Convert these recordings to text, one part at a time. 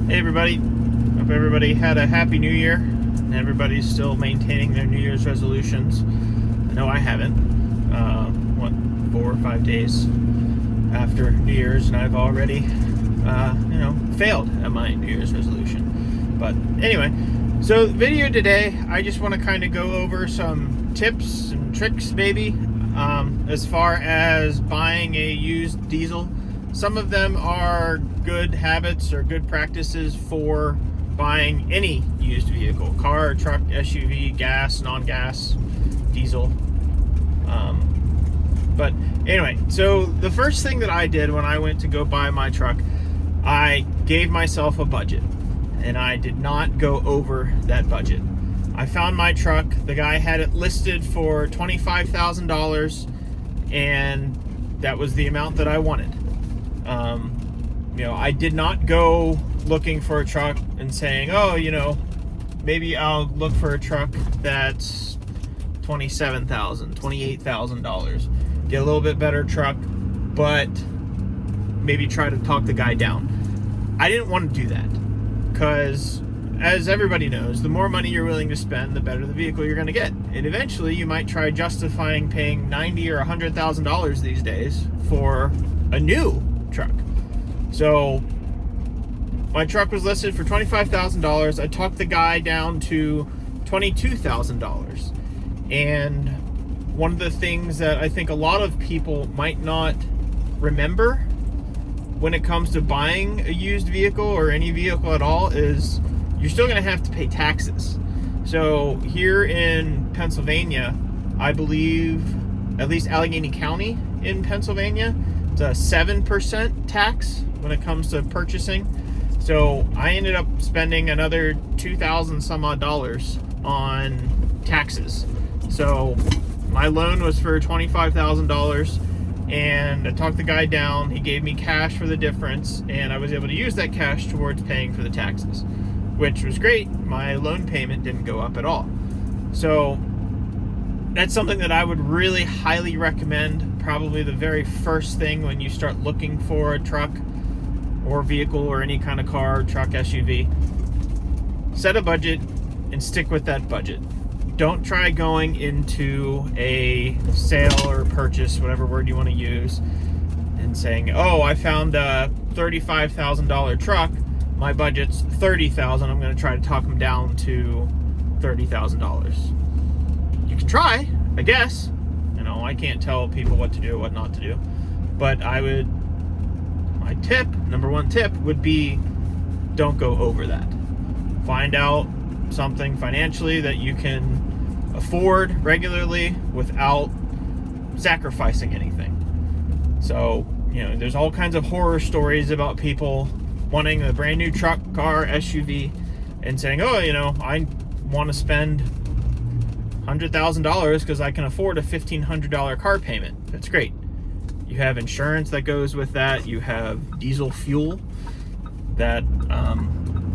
Hey everybody, hope everybody had a happy new year and everybody's still maintaining their New Year's resolutions. I know I haven't. 4 or 5 days after New Year's, and I've already, failed at my New Year's resolution. But anyway, so the video today, I just want to kind of go over some tips and tricks, maybe, as far as buying a used diesel. Some of them are good habits or good practices for buying any used vehicle, car, truck, SUV, gas, non-gas, diesel. But anyway, so the first thing that I did when I went to go buy my truck, I gave myself a budget, and I did not go over that budget. I found my truck. The guy had it listed for $25,000, and that was the amount that I wanted. I did not go looking for a truck and saying, maybe I'll look for a truck that's $27,000, $28,000. Get a little bit better truck, but maybe try to talk the guy down. I didn't want to do that because, as everybody knows, the more money you're willing to spend, the better the vehicle you're going to get. And eventually, you might try justifying paying $90,000 or $100,000 these days for a new truck. So my truck was listed for $25,000. I talked the guy down to $22,000. And one of the things that I think a lot of people might not remember when it comes to buying a used vehicle or any vehicle at all is you're still going to have to pay taxes. So here in Pennsylvania, I believe, at least Allegheny County in Pennsylvania, it's a 7% tax when it comes to purchasing. So I ended up spending another $2,000 some odd on taxes. So my loan was for $25,000, and I talked the guy down. He gave me cash for the difference, and I was able to use that cash towards paying for the taxes, which was great. My loan payment didn't go up at all. So that's something that I would really highly recommend. Probably the very first thing when you start looking for a truck or vehicle or any kind of car, truck, SUV. Set a budget and stick with that budget. Don't try going into a sale or purchase, whatever word you want to use, and saying, I found a $35,000 truck. My budget's $30,000. I'm going to try to talk them down to $30,000. You can try, I guess. I can't tell people what to do, what not to do. But my number one tip would be, don't go over that. Find out something financially that you can afford regularly without sacrificing anything. So, there's all kinds of horror stories about people wanting a brand new truck, car, SUV, and saying, I want to spend $100,000 because I can afford a $1,500 car payment. That's great. You have insurance that goes with that. You have diesel fuel that,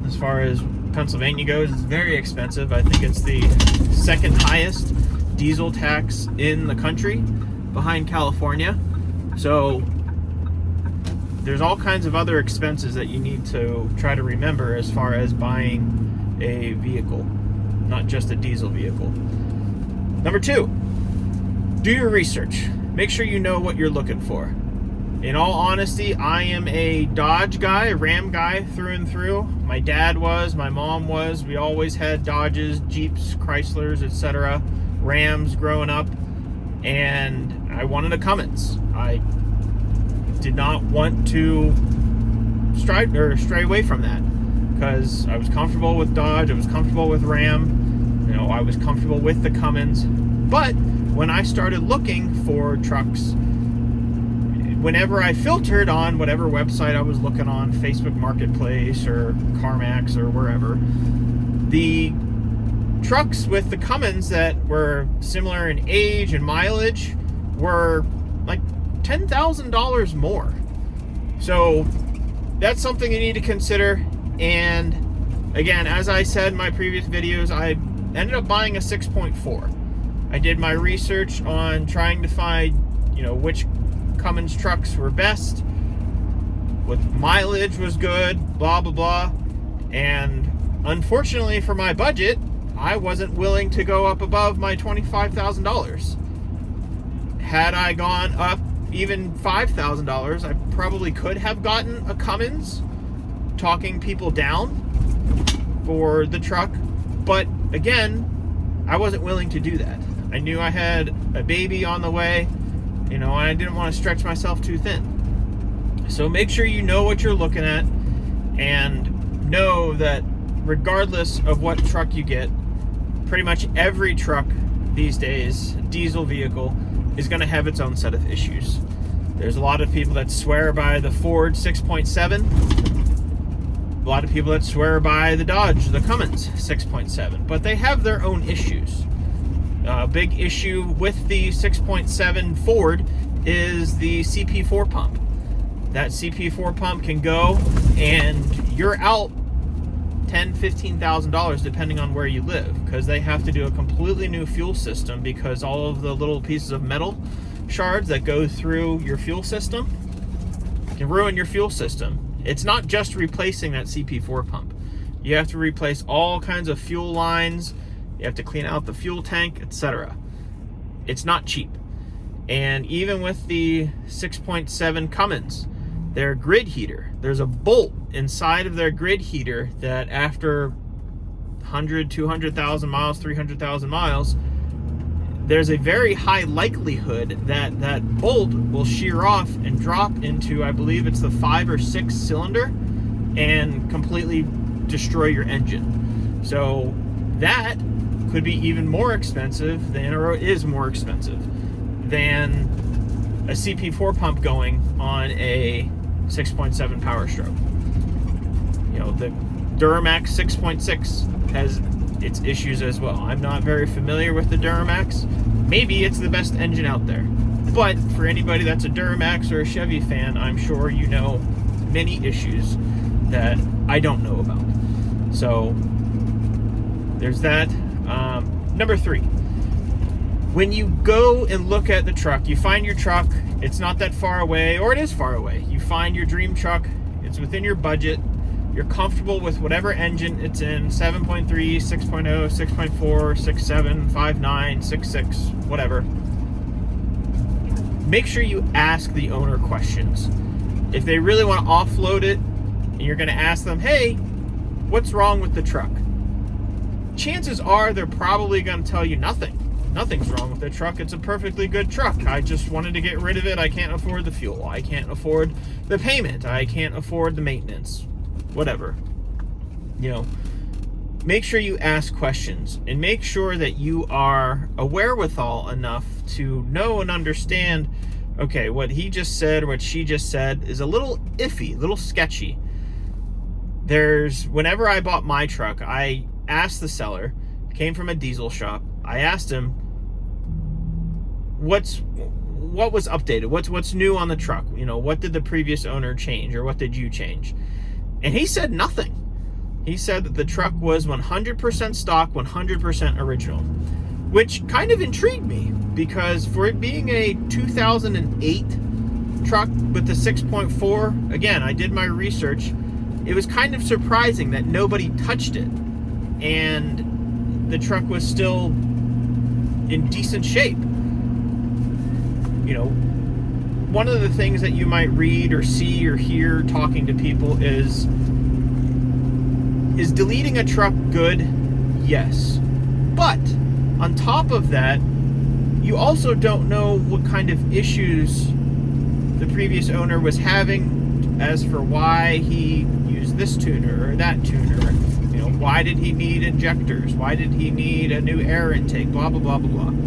as far as Pennsylvania goes, is very expensive. I think it's the second highest diesel tax in the country, behind California. So there's all kinds of other expenses that you need to try to remember as far as buying a vehicle, not just a diesel vehicle. Number 2, do your research. Make sure you know what you're looking for. In all honesty, I am a Dodge guy, a Ram guy through and through. My dad was, my mom was. We always had Dodges, Jeeps, Chryslers, etc., Rams growing up, and I wanted a Cummins. I did not want to stray away from that because I was comfortable with Dodge, I was comfortable with Ram. I was comfortable with the Cummins. But when I started looking for trucks, whenever I filtered on whatever website I was looking on, Facebook Marketplace or CarMax or wherever, the trucks with the Cummins that were similar in age and mileage were like $10,000 more. So that's something you need to consider. And again, as I said in my previous videos, I ended up buying a 6.4. I did my research on trying to find, which Cummins trucks were best, what mileage was good, blah, blah, blah. And unfortunately for my budget, I wasn't willing to go up above my $25,000. Had I gone up even $5,000, I probably could have gotten a Cummins, talking people down for the truck. But again, I wasn't willing to do that. I knew I had a baby on the way, and I didn't want to stretch myself too thin. So make sure you know what you're looking at, and know that regardless of what truck you get, pretty much every truck these days, diesel vehicle, is going to have its own set of issues. There's a lot of people that swear by the Ford 6.7. A lot of people that swear by the Dodge, the Cummins 6.7, but they have their own issues. A big issue with the 6.7 Ford is the CP4 pump. That CP4 pump can go and you're out $10,000, $15,000 depending on where you live, because they have to do a completely new fuel system, because all of the little pieces of metal shards that go through your fuel system can ruin your fuel system. It's not just replacing that CP4 pump. You have to replace all kinds of fuel lines. You have to clean out the fuel tank, etc. It's not cheap. And even with the 6.7 Cummins, their grid heater, there's a bolt inside of their grid heater that after 100, 200,000 miles, 300,000 miles, there's a very high likelihood that that bolt will shear off and drop into, I believe it's the 5 or 6 cylinder, and completely destroy your engine. So that could be even more expensive than, or is more expensive than a CP4 pump going on a 6.7 Power Stroke. The Duramax 6.6 has its issues as well. I'm not very familiar with the Duramax. Maybe it's the best engine out there. But for anybody that's a Duramax or a Chevy fan, I'm sure you know many issues that I don't know about. So there's that. Number 3, when you go and look at the truck, you find your truck, it's not that far away, or it is far away. You find your dream truck, it's within your budget, you're comfortable with whatever engine it's in, 7.3, 6.0, 6.4, 6.7, 5.9, 6.6, whatever. Make sure you ask the owner questions. If they really want to offload it, and you're going to ask them, hey, what's wrong with the truck? Chances are they're probably going to tell you nothing. Nothing's wrong with the truck. It's a perfectly good truck. I just wanted to get rid of it. I can't afford the fuel. I can't afford the payment. I can't afford the maintenance. Whatever. Make sure you ask questions, and make sure that you are a wherewithal enough to know and understand, okay, what he just said or what she just said is a little iffy, a little sketchy. Whenever I bought my truck, I asked the seller, came from a diesel shop, I asked him, what was updated? What's new on the truck? What did the previous owner change, or what did you change? And he said nothing. He said that the truck was 100% stock, 100% original, which kind of intrigued me, because for it being a 2008 truck with the 6.4, again, I did my research, it was kind of surprising that nobody touched it, and the truck was still in decent shape. One of the things that you might read or see or hear talking to people is deleting a truck good? Yes. But on top of that, you also don't know what kind of issues the previous owner was having as for why he used this tuner or that tuner. Why did he need injectors? Why did he need a new air intake? Blah, blah, blah, blah, blah.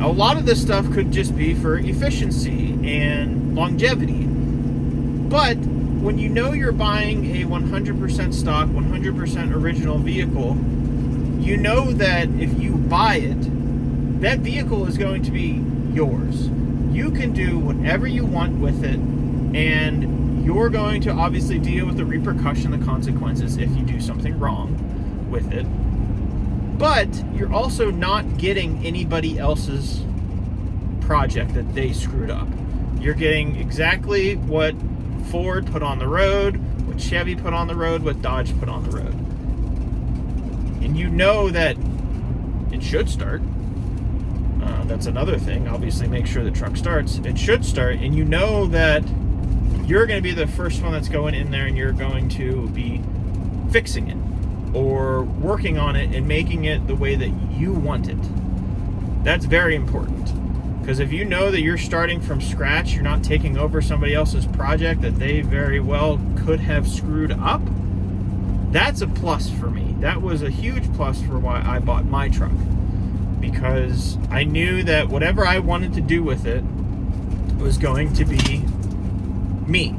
A lot of this stuff could just be for efficiency and longevity. But when you know you're buying a 100% stock, 100% original vehicle, you know that if you buy it, that vehicle is going to be yours. You can do whatever you want with it, and you're going to obviously deal with the repercussion, the consequences if you do something wrong with it. But you're also not getting anybody else's project that they screwed up. You're getting exactly what Ford put on the road, what Chevy put on the road, what Dodge put on the road. And you know that it should start. That's another thing. Obviously, make sure the truck starts. It should start, and you know that you're going to be the first one that's going in there and you're going to be fixing it or working on it and making it the way that you want it. That's very important, because if you know that you're starting from scratch, you're not taking over somebody else's project that they very well could have screwed up, that's a plus for me. That was a huge plus for why I bought my truck, because I knew that whatever I wanted to do with it was going to be me.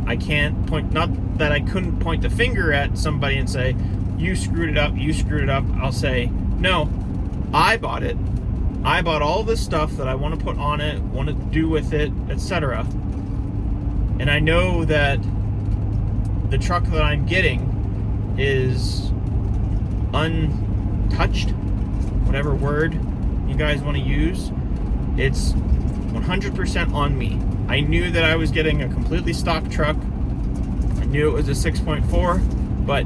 I can't point, not that I couldn't point the finger at somebody and say, you screwed it up, you screwed it up. I'll say, no, I bought it. I bought all the stuff that I want to put on it, want to do with it, etc. And I know that the truck that I'm getting is untouched, whatever word you guys want to use. It's 100% on me. I knew that I was getting a completely stock truck. I knew it was a 6.4, but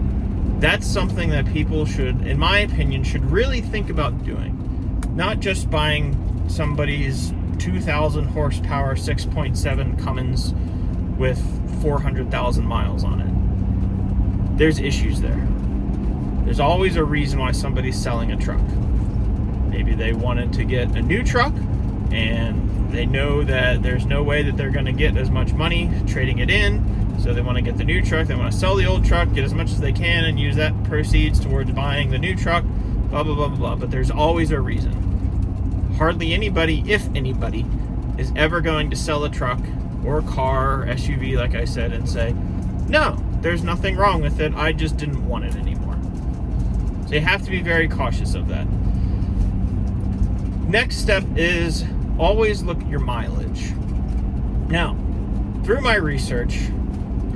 that's something that people should, in my opinion, should really think about doing. Not just buying somebody's 2,000 horsepower 6.7 Cummins with 400,000 miles on it. There's issues there. There's always a reason why somebody's selling a truck. Maybe they wanted to get a new truck and they know that there's no way that they're going to get as much money trading it in, so they want to get the new truck. They want to sell the old truck, get as much as they can, and use that proceeds towards buying the new truck, blah, blah, blah, blah, blah. But there's always a reason. Hardly anybody, if anybody, is ever going to sell a truck or a car or SUV, like I said, and say, no, there's nothing wrong with it, I just didn't want it anymore. So you have to be very cautious of that. Next step is always look at your mileage. Now, through my research,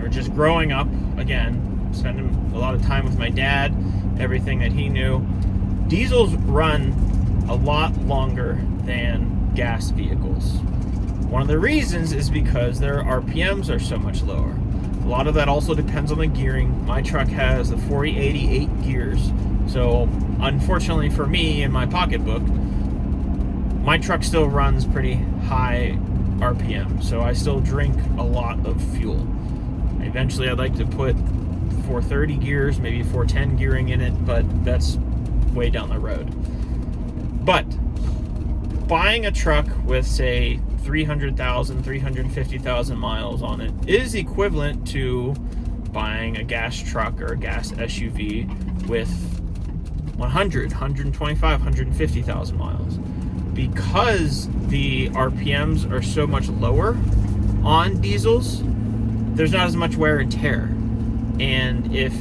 or just growing up, again, spending a lot of time with my dad, everything that he knew, diesels run a lot longer than gas vehicles. One of the reasons is because their RPMs are so much lower. A lot of that also depends on the gearing. My truck has the 4088 gears, so unfortunately for me in my pocketbook, my truck still runs pretty high RPM, so I still drink a lot of fuel. Eventually I'd like to put 430 gears, maybe 410 gearing in it, but that's way down the road. But buying a truck with, say, 300,000, 350,000 miles on it is equivalent to buying a gas truck or a gas SUV with 100, 125, 150,000 miles. Because the RPMs are so much lower on diesels, there's not as much wear and tear. And if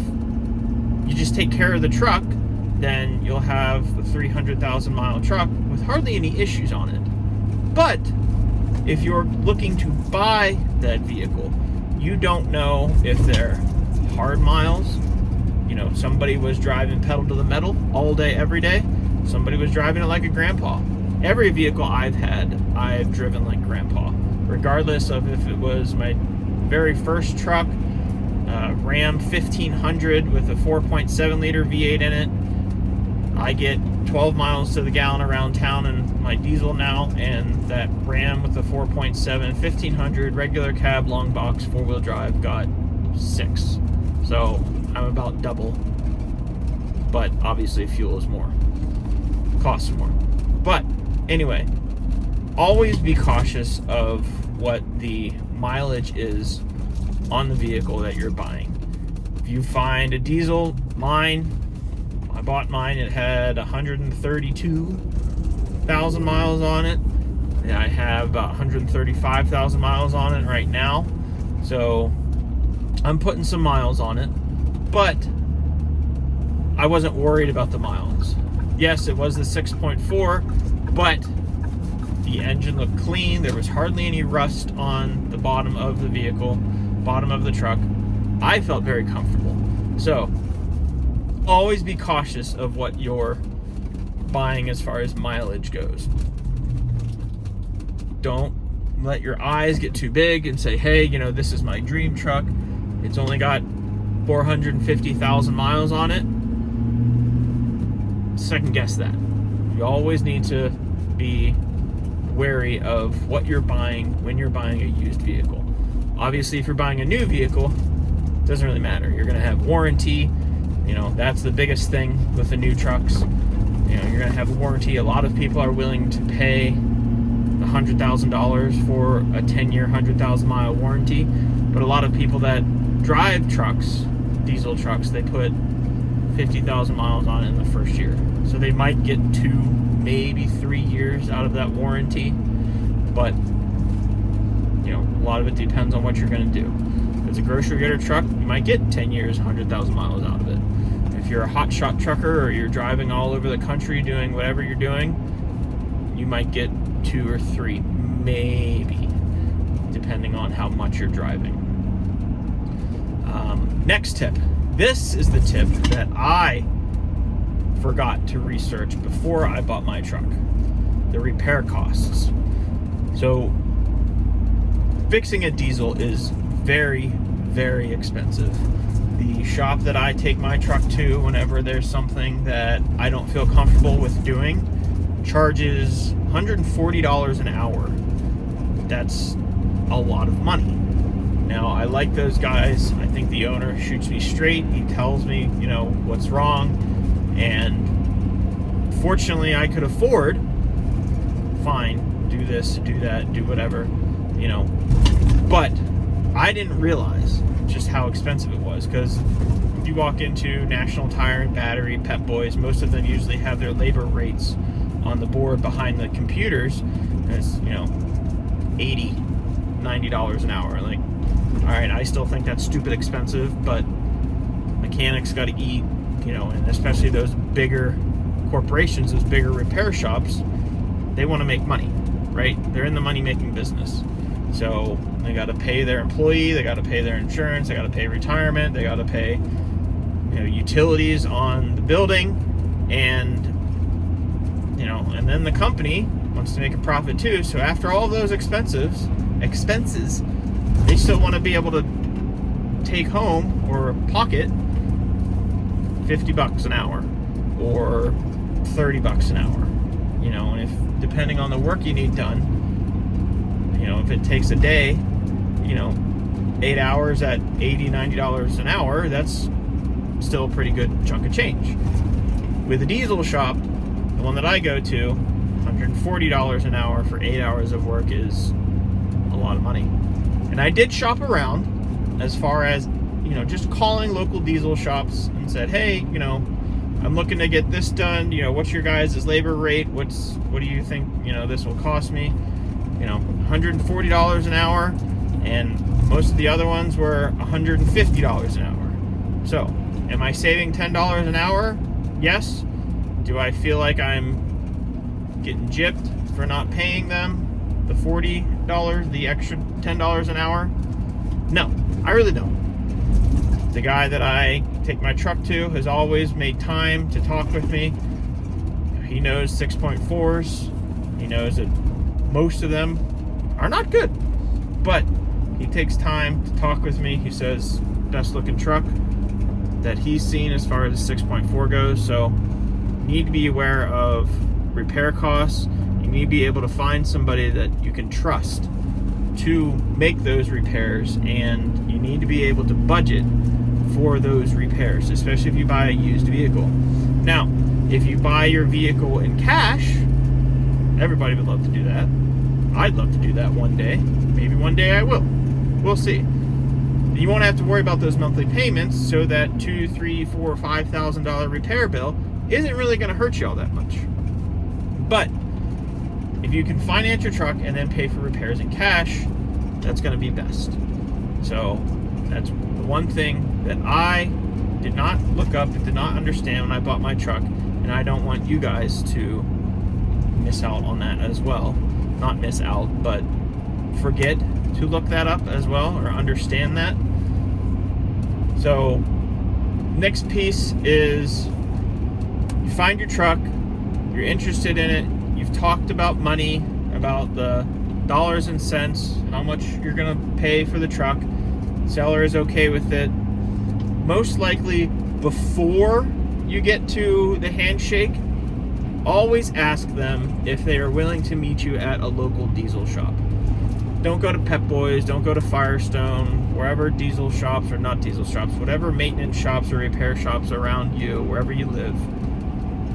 you just take care of the truck, then you'll have a 300,000 mile truck with hardly any issues on it. But if you're looking to buy that vehicle, you don't know if they're hard miles. You know, somebody was driving pedal to the metal all day, every day. Somebody was driving it like a grandpa. Every vehicle I've had, I've driven like grandpa. Regardless of if it was my very first truck, Ram 1500 with a 4.7 liter V8 in it. I get 12 miles to the gallon around town in my diesel now, and that Ram with the 4.7 1500 regular cab long box 4-wheel drive got 6. So I'm about double, but obviously fuel is more, costs more. But anyway, always be cautious of what the mileage is on the vehicle that you're buying. If you find a diesel, I bought mine, it had 132,000 miles on it. And I have about 135,000 miles on it right now. So I'm putting some miles on it, but I wasn't worried about the miles. Yes, it was the 6.4, but the engine looked clean. There was hardly any rust on the bottom of the vehicle, bottom of the truck. I felt very comfortable. So always be cautious of what you're buying as far as mileage goes. Don't let your eyes get too big and say, hey, you know, this is my dream truck. it's only got 450,000 miles on it, second guess that. You always need to be wary of what you're buying when you're buying a used vehicle. Obviously, if you're buying a new vehicle, it doesn't really matter. You're going to have warranty. That's the biggest thing with the new trucks. You're going to have a warranty. A lot of people are willing to pay $100,000 for a 10-year, 100,000-mile warranty. But a lot of people that drive trucks, diesel trucks, they put 50,000 miles on it in the first year. So they might get 2, maybe 3 years out of that warranty. But, a lot of it depends on what you're going to do. If it's a grocery getter truck, you might get 10 years, 100,000 miles out of it. If you're a hotshot trucker or you're driving all over the country doing whatever you're doing, you might get 2 or 3, maybe, depending on how much you're driving. Next tip. This is the tip that I forgot to research before I bought my truck. The repair costs. So, fixing a diesel is very, very expensive. The shop that I take my truck to whenever there's something that I don't feel comfortable with doing charges $140 an hour. That's a lot of money. Now, I like those guys. I think the owner shoots me straight. He tells me, what's wrong. And fortunately, I could afford, fine, do this, do that, do whatever, But I didn't realize just how expensive it was, because if you walk into National Tire and Battery, Pep Boys, most of them usually have their labor rates on the board behind the computers. And it's, $80, $90 an hour. Like, all right, I still think that's stupid expensive, but mechanics got to eat, and especially those bigger corporations, those bigger repair shops, they want to make money, right? They're in the money-making business. So they got to pay their employee, they got to pay their insurance, they got to pay retirement, they got to pay utilities on the building, and and then the company wants to make a profit too. So after all those expenses, they still want to be able to take home or pocket $50 an hour or $30 an hour. And if, depending on the work you need done, if it takes a day, 8 hours at $80, $90 an hour, that's still a pretty good chunk of change. With a diesel shop, the one that I go to, $140 an hour for 8 hours of work is a lot of money. And I did shop around as far as, just calling local diesel shops and said, hey, I'm looking to get this done. What's your guys' labor rate? What do you think, this will cost me? $140 an hour, and most of the other ones were $150 an hour. So, am I saving $10 an hour? Yes. Do I feel like I'm getting gypped for not paying them the $40, the extra $10 an hour? No, I really don't. The guy that I take my truck to has always made time to talk with me. He knows 6.4s. He knows that most of them are not good, but he takes time to talk with me. He says best looking truck that he's seen as far as the 6.4 goes. So you need to be aware of repair costs. You need to be able to find somebody that you can trust to make those repairs, and you need to be able to budget for those repairs, especially if you buy a used vehicle. Now, if you buy your vehicle in cash, everybody would love to do that. I'd love to do that one day. Maybe one day I will. We'll see. You won't have to worry about those monthly payments, so that $2,000, $3,000, $4,000, $5,000 repair bill isn't really going to hurt you all that much. But if you can finance your truck and then pay for repairs in cash, that's going to be best. So that's the one thing that I did not look up and did not understand when I bought my truck, and I don't want you guys to miss out on that as well. Not miss out, but forget to look that up as well, or understand that. So next piece is you find your truck, you're interested in it, you've talked about money, about the dollars and cents, how much you're going to pay for the truck. Seller is okay with it. Most likely, before you get to the handshake, always ask them if they are willing to meet you at a local diesel shop. Don't go to Pep Boys, don't go to Firestone, wherever diesel shops, or not diesel shops, whatever maintenance shops or repair shops around you, wherever you live.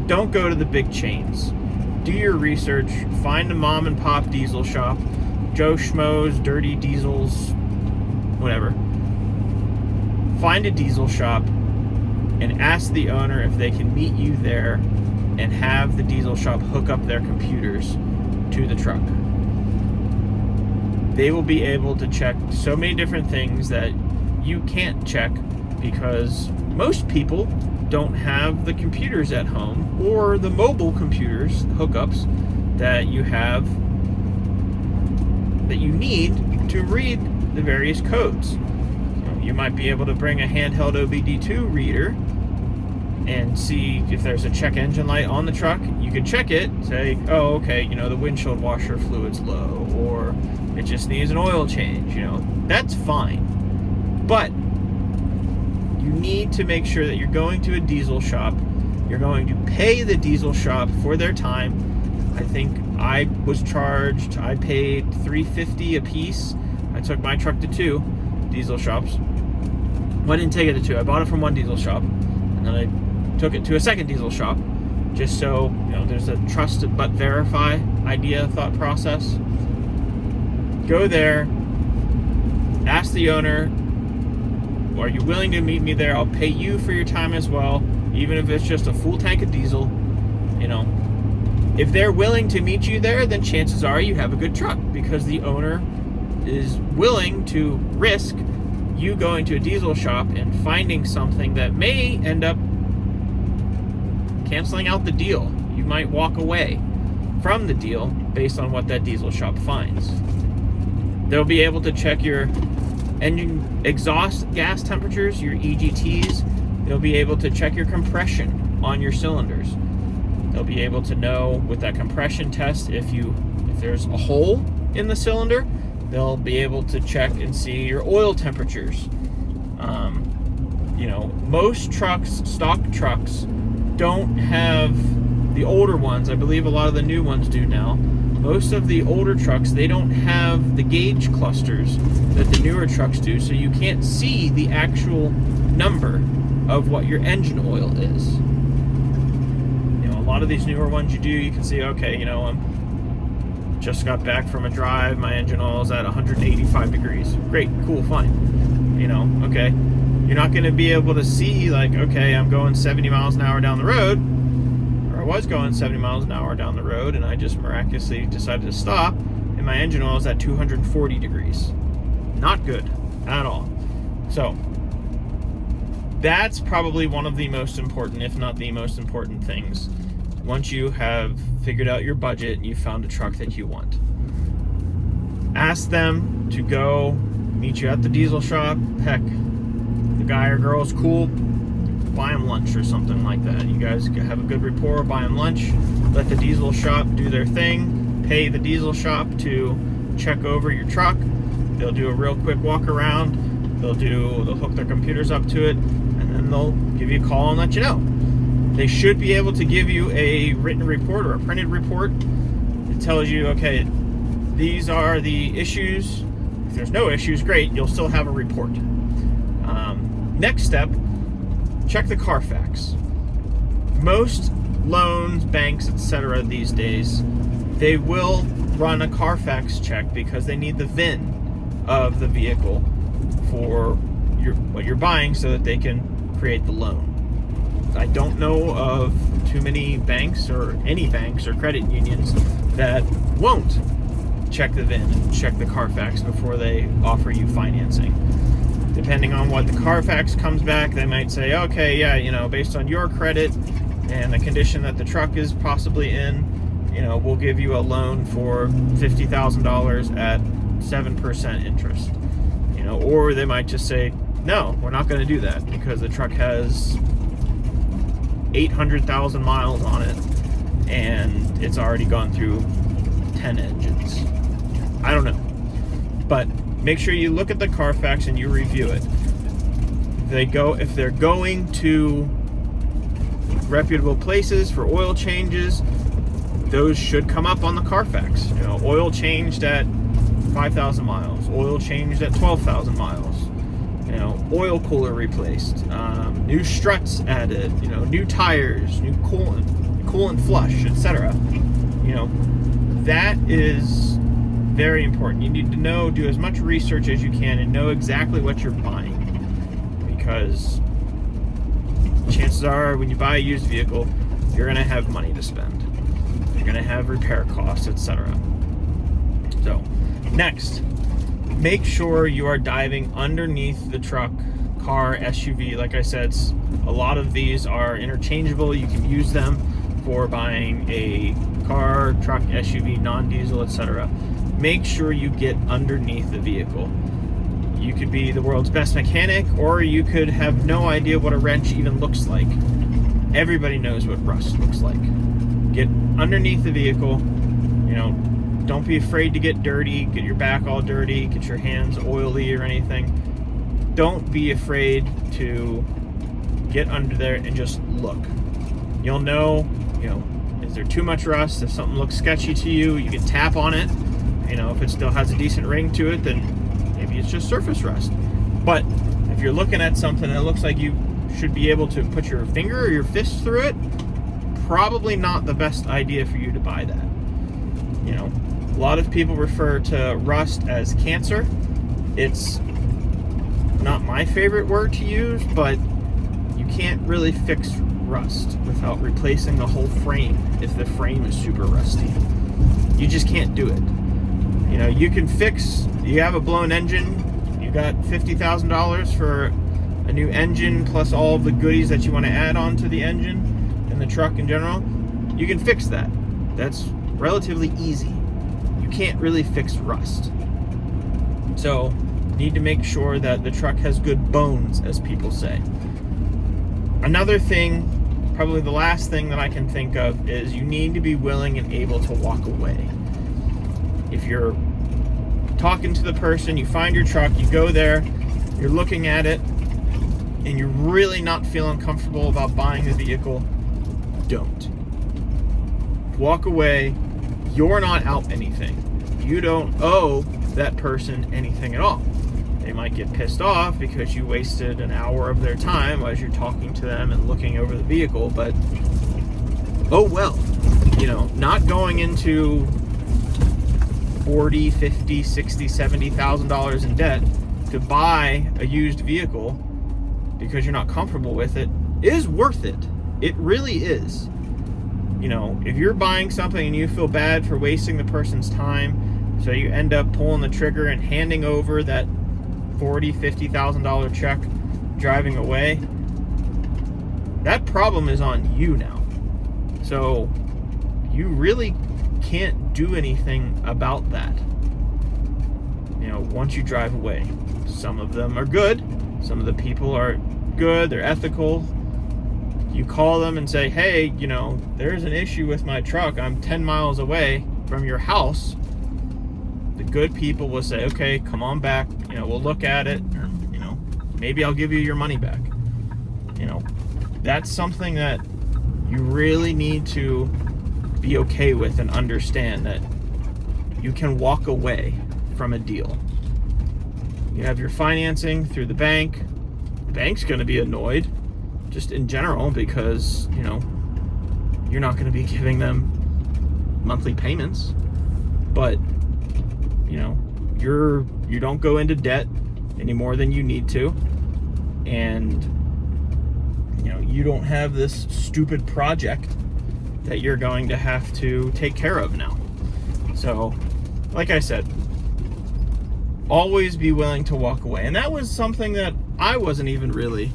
Don't go to the big chains. Do your research, find a mom and pop diesel shop, Joe Schmo's, Dirty Diesels, whatever. Find a diesel shop and ask the owner if they can meet you there and have the diesel shop hook up their computers to the truck. They will be able to check so many different things that you can't check because most people don't have the computers at home or the mobile computers hookups that you have, that you need to read the various codes. You might be able to bring a handheld OBD2 reader and see if there's a check engine light on the truck. You could check it, say, oh, okay, the windshield washer fluid's low, or it just needs an oil change, that's fine. But you need to make sure that you're going to a diesel shop, you're going to pay the diesel shop for their time. I think I paid $3.50 a piece. I took my truck to 2 diesel shops. Well, I didn't take it to 2. I bought it from one diesel shop, and then I took it to a second diesel shop, just so, there's a trust but verify thought process. Go there, ask the owner, are you willing to meet me there? I'll pay you for your time as well, even if it's just a full tank of diesel. If they're willing to meet you there, then chances are you have a good truck, because the owner is willing to risk you going to a diesel shop and finding something that may end up canceling out the deal. You might walk away from the deal based on what that diesel shop finds. They'll be able to check your engine exhaust gas temperatures, your EGTs. They'll be able to check your compression on your cylinders. They'll be able to know with that compression test if there's a hole in the cylinder. They'll be able to check and see your oil temperatures. Most trucks, stock trucks, don't have, the older ones, I believe a lot of the new ones do now, most of the older trucks, they don't have the gauge clusters that the newer trucks do, so you can't see the actual number of what your engine oil is. A lot of these newer ones you can see, okay, I'm just got back from a drive, my engine oil is at 185 degrees. Great, cool, fine. Okay. You're not going to be able to see, like, okay, I'm going 70 miles an hour down the road, or I was going 70 miles an hour down the road, and I just miraculously decided to stop, and my engine oil is at 240 degrees. Not good at all. So, that's probably one of the most important, if not the most important things. Once you have figured out your budget and you found a truck that you want, ask them to go meet you at the diesel shop. Heck, the guy or girl is cool, buy them lunch or something like that. You guys have a good rapport, buy them lunch, let the diesel shop do their thing, pay the diesel shop to check over your truck. They'll do a real quick walk around, they'll hook their computers up to it, and then they'll give you a call and let you know. They should be able to give you a written report or a printed report. It tells you, okay, these are the issues. If there's no issues, great, you'll still have a report. Next step, check the Carfax. Most loans, banks, etc. these days, they will run a Carfax check because they need the VIN of the vehicle for what you're buying so that they can create the loan. I don't know of too many banks or any banks or credit unions that won't check the VIN and check the Carfax before they offer you financing. Depending on what the Carfax comes back, they might say, okay, yeah, based on your credit and the condition that the truck is possibly in, we'll give you a loan for $50,000 at 7% interest. Or they might just say, no, we're not going to do that because the truck has 800,000 miles on it and it's already gone through 10 engines. I don't know. But make sure you look at the Carfax and you review it. If they're going to reputable places for oil changes, those should come up on the Carfax. You know, oil changed at 5,000 miles, oil changed at 12,000 miles, you know, oil cooler replaced, new struts added, you know, new tires, new coolant flush, etc. You know, that is very important. You need to know, do as much research as you can and know exactly what you're buying, because chances are when you buy a used vehicle, you're going to have money to spend. You're going to have repair costs, etc. So, next, make sure you are diving underneath the truck, car, SUV. Like I said, a lot of these are interchangeable. You can use them for buying a car, truck, SUV, non-diesel, etc. Make sure you get underneath the vehicle. You could be the world's best mechanic, or you could have no idea what a wrench even looks like. Everybody knows what rust looks like. Get underneath the vehicle. You know, don't be afraid to get dirty, get your back all dirty, get your hands oily or anything. Don't be afraid to get under there and just look. You'll know, you know, is there too much rust? If something looks sketchy to you, you can tap on it. You know, if it still has a decent ring to it, then maybe it's just surface rust. But if you're looking at something and it looks like you should be able to put your finger or your fist through it, probably not the best idea for you to buy that. You know, a lot of people refer to rust as cancer. It's not my favorite word to use, but you can't really fix rust without replacing the whole frame if the frame is super rusty. You just can't do it. You know, you can fix, you have a blown engine, you got $50,000 for a new engine plus all of the goodies that you want to add on to the engine and the truck in general. You can fix that. That's relatively easy. You can't really fix rust. So, need to make sure that the truck has good bones, as people say. Another thing, probably the last thing that I can think of, is you need to be willing and able to walk away. If you're talking to the person, you find your truck, you go there, you're looking at it, and you're really not feeling comfortable about buying the vehicle, don't. Walk away. You're not out anything. You don't owe that person anything at all. They might get pissed off because you wasted an hour of their time as you're talking to them and looking over the vehicle, but oh well. You know, not going into $40,000, $50,000, $60,000, $70,000 in debt to buy a used vehicle because you're not comfortable with it is worth it. It really is. You know, if you're buying something and you feel bad for wasting the person's time, so you end up pulling the trigger and handing over that $40,000, $50,000 check, driving away, that problem is on you now. So you really can't do anything about that. You know, once you drive away, some of them are good, some of the people are good, they're ethical. You call them and say, hey, you know, there's an issue with my truck, I'm 10 miles away from your house. The good people will say, okay, come on back, you know, we'll look at it, or, you know, maybe I'll give you your money back. You know, that's something that you really need to be okay with and understand, that you can walk away from a deal. You have your financing through the bank. The bank's going to be annoyed just in general because, you know, you're not going to be giving them monthly payments, but you know, you don't go into debt any more than you need to, and you know, you don't have this stupid project that you're going to have to take care of now. So, like I said, always be willing to walk away. And that was something that I wasn't even really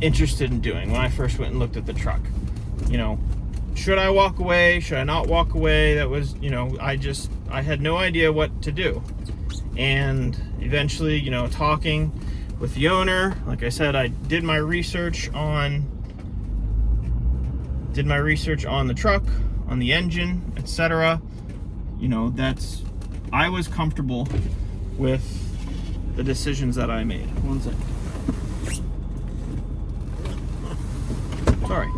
interested in doing when I first went and looked at the truck. You know, should I walk away? Should I not walk away? That was, you know, I had no idea what to do. And eventually, you know, talking with the owner, like I said, I did my research on the truck, on the engine, etc. You know, I was comfortable with the decisions that I made. One second. Sorry.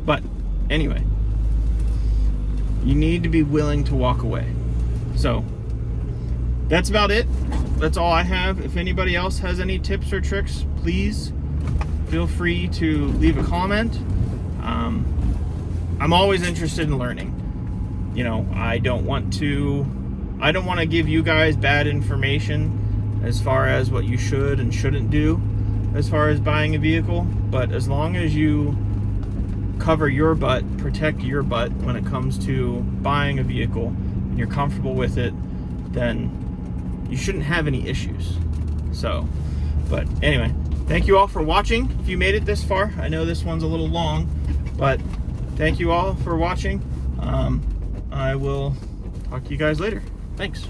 But anyway, you need to be willing to walk away. So that's about it. That's all I have. If anybody else has any tips or tricks, please feel free to leave a comment. I'm always interested in learning. You know, I don't want to give you guys bad information as far as what you should and shouldn't do as far as buying a vehicle, but as long as you cover your butt, protect your butt when it comes to buying a vehicle and you're comfortable with it, then you shouldn't have any issues. So, but anyway, thank you all for watching. If you made it this far, I know this one's a little long, but thank you all for watching. I will talk to you guys later. Thanks.